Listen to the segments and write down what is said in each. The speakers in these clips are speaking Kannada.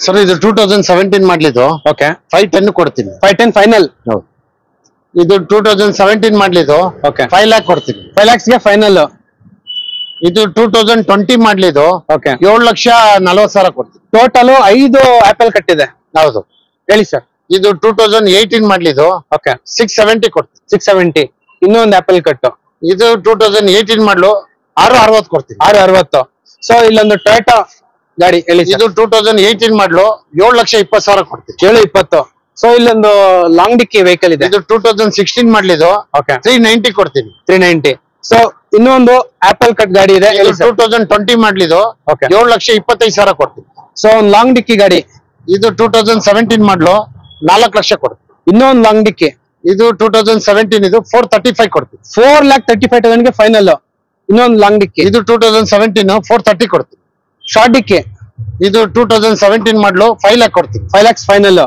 ಸರ್ ಇದು 2017 ಮಾಡ್ಲಿದ್ದು. ಓಕೆ 510 ಕೊಡ್ತೀನಿ. 510 ಫೈನಲ್. ಇದು 2017 ಮಾಡ್ಲಿದ್ದು. ಓಕೆ 5 lakh ಕೊಡ್ತೀನಿ. 5 lakhs ಗೆ ಫೈನಲ್. ಇದು 2020 ಮಾಡ್ಲಿದ್ದು. ಓಕೆ 7,40,000 ಕೊಡ್ತೀನಿ. ಟೋಟಲ್ 5 ಆಪಲ್ ಕಟ್ಟಿದೆ. ಹೌದು ಹೇಳಿ ಸರ್. ಇದು 2018 ಮಾಡ್ಲಿದ್ದು. ಓಕೆ 670 ಕೊಡ್ತೀನಿ. 670 ಇನ್ನೊಂದು ಆಪಲ್ ಕಟ್ಟು. ಇದು 2018 ಮಾಡ್ಲು 660 ಕೊಡ್ತೀನಿ. 660. ಸೊ ಇಲ್ಲೊಂದು ಟೊಯೋಟಾ ಗಾಡಿ ಹೇಳಿ. ಇದು 2018 ಮಾಡ್ಲು 7,20,000 ಕೊಡ್ತೀನಿ. 720. ಸೊ ಇಲ್ಲೊಂದು ಲಾಂಗ್ ಡಿಕ್ಕಿ ವೆಹಿಕಲ್ ಇದೆ. ಇದು 2016 ಮಾಡ್ಲಿದ್ದು. ಓಕೆ 390 ಕೊಡ್ತೀನಿ. 390. ಸೊ ಇನ್ನೊಂದು ಆಪಲ್ ಕಟ್ ಗಾಡಿ ಇದೆ. 2020 ಮಾಡ್ಲಿದ್ದು. ಓಕೆ 7,25,000 ಕೊಡ್ತೀನಿ. ಸೊ ಒಂದು ಲಾಂಗ್ ಡಿಕ್ಕಿ ಗಾಡಿ. ಇದು 2017 ಮಾಡ್ಲು 4 ಲಕ್ಷ ಕೊಡ್ತೀನಿ. ಇನ್ನೊಂದು ಲಾಂಗ್ ಡಿಕ್ಕಿ. ಇದು 2017 ಇದು 435 ಕೊಡ್ತೀನಿ. 4,35,000 ಗೆ ಫೈನಲ್. ಇನ್ನೊಂದು ಲಾಂಗ್ ಡಿಕ್ಕಿ. ಇದು 2017 430 ಕೊಡ್ತೀನಿ. ಶಾರ್ಟ್ ಡಿಕ್ಕಿ. ಇದು 2017 ಮಾಡ್ಲು 5 lakh ಕೊಡ್ತೀನಿ. 5 lakhs final.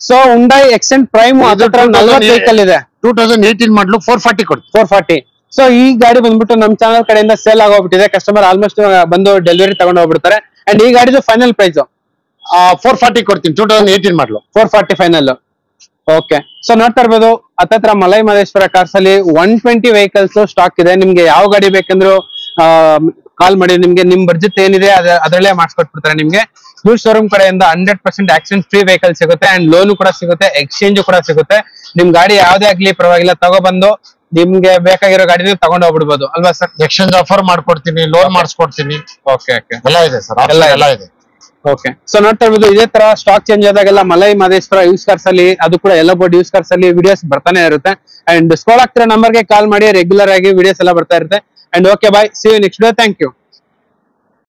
So Hyundai Accent prime 40 vehicle ಇದೆ. 2018 ಮಾಡ್ಲು 440 ಕೊಡ್ತೀನಿ. 440. ಸೊ ಈ ಗಾಡಿ ಬಂದ್ಬಿಟ್ಟು ನಮ್ ಚಾನಲ್ ಕಡೆಯಿಂದ ಸೇಲ್ ಆಗೋಗ್ಬಿಟ್ಟಿದೆ. ಕಸ್ಟಮರ್ ಆಲ್ಮೋಸ್ಟ್ ಬಂದು ಡೆಲಿವರಿ ತಗೊಂಡು ಹೋಗ್ಬಿಡ್ತಾರೆ. ಅಂಡ್ ಈ ಗಾಡಿದು ಫೈನಲ್ ಪ್ರೈಸ್ 440 ಕೊಡ್ತೀನಿ. 2018 ಮಾಡ್ಲು 440 ಫೈನಲ್. ಓಕೆ ಸೊ ನೋಡ್ತಾ ಇರ್ಬೋದು ಹತ್ತತ್ರ ಮಲೈ ಮಹದೇಶ್ವರ ಕಾರ್ಸ್ ಅಲ್ಲಿ 120 ವೆಹಿಕಲ್ಸ್ ಸ್ಟಾಕ್ ಇದೆ. ನಿಮ್ಗೆ ಯಾವ ಗಾಡಿ ಬೇಕಂದ್ರು ಕಾಲ್ ಮಾಡಿ. ನಿಮ್ಗೆ ನಿಮ್ ಬಡ್ಜೆಟ್ ಏನಿದೆ ಅದರಲ್ಲೇ ಮಾಡಿಸ್ಕೊಟ್ಬಿಡ್ತಾರೆ. ನಿಮ್ಗೆ ಇವ್ರ ಶೋರೂಮ್ ಕಡೆಯಿಂದ 100% ಆಕ್ಸಿಡೆಂಟ್ ಫ್ರೀ ವೆಹಿಕಲ್ ಸಿಗುತ್ತೆ. ಅಂಡ್ ಲೋನ್ ಕೂಡ ಸಿಗುತ್ತೆ, ಎಕ್ಸ್ಚೇಂಜ್ ಕೂಡ ಸಿಗುತ್ತೆ. ನಿಮ್ ಗಾಡಿ ಯಾವ್ದೇ ಆಗ್ಲಿ ಪರವಾಗಿಲ್ಲ ತಗೊಬಂದು ನಿಮ್ಗೆ ಬೇಕಾಗಿರೋ ಗಾಡಿನ ತಗೊಂಡು ಹೋಗ್ಬಿಡ್ಬೋದು ಅಲ್ವಾ ಸರ್. ಎಕ್ಸ್ಚೇಂಜ್ ಆಫರ್ ಮಾಡ್ಕೊಡ್ತೀನಿ, ಲೋನ್ ಮಾಡಿಸ್ಕೊಡ್ತೀನಿ. ಓಕೆ ಓಕೆ ಎಲ್ಲ ಇದೆ ಸರ್, ಎಲ್ಲ ಇದೆ. ಓಕೆ ಸೊ ನೋಡ್ತಾ ಇರ್ಬೋದು ಇದೇ ತರ ಸ್ಟಾಕ್ ಚೇಂಜ್ ಆದಾಗೆಲ್ಲ ಮಲೈ ಮಹದೇಶ್ವರ ಯೂಸ್ ಕಾರ್ಸ್ ಅಲ್ಲಿ ಅದು ಕೂಡ ಎಲ್ಲ ಬೋರ್ಡ್ ಯೂಸ್ ಕಾರ್ಸ್ ಅಲ್ಲಿ ವಿಡಿಯೋಸ್ ಬರ್ತಾನೆ ಇರುತ್ತೆ. ಅಂಡ್ ಸ್ಕ್ರೋಲ್ ಆಗ್ತಿರೋ ನಂಬರ್ಗೆ ಕಾಲ್ ಮಾಡಿ, ರೆಗ್ಯುಲರ್ ಆಗಿ ವಿಡಿಯೋಸ್ ಎಲ್ಲ ಬರ್ತಾ ಇರುತ್ತೆ. And okay bye, see you next day. Thank you.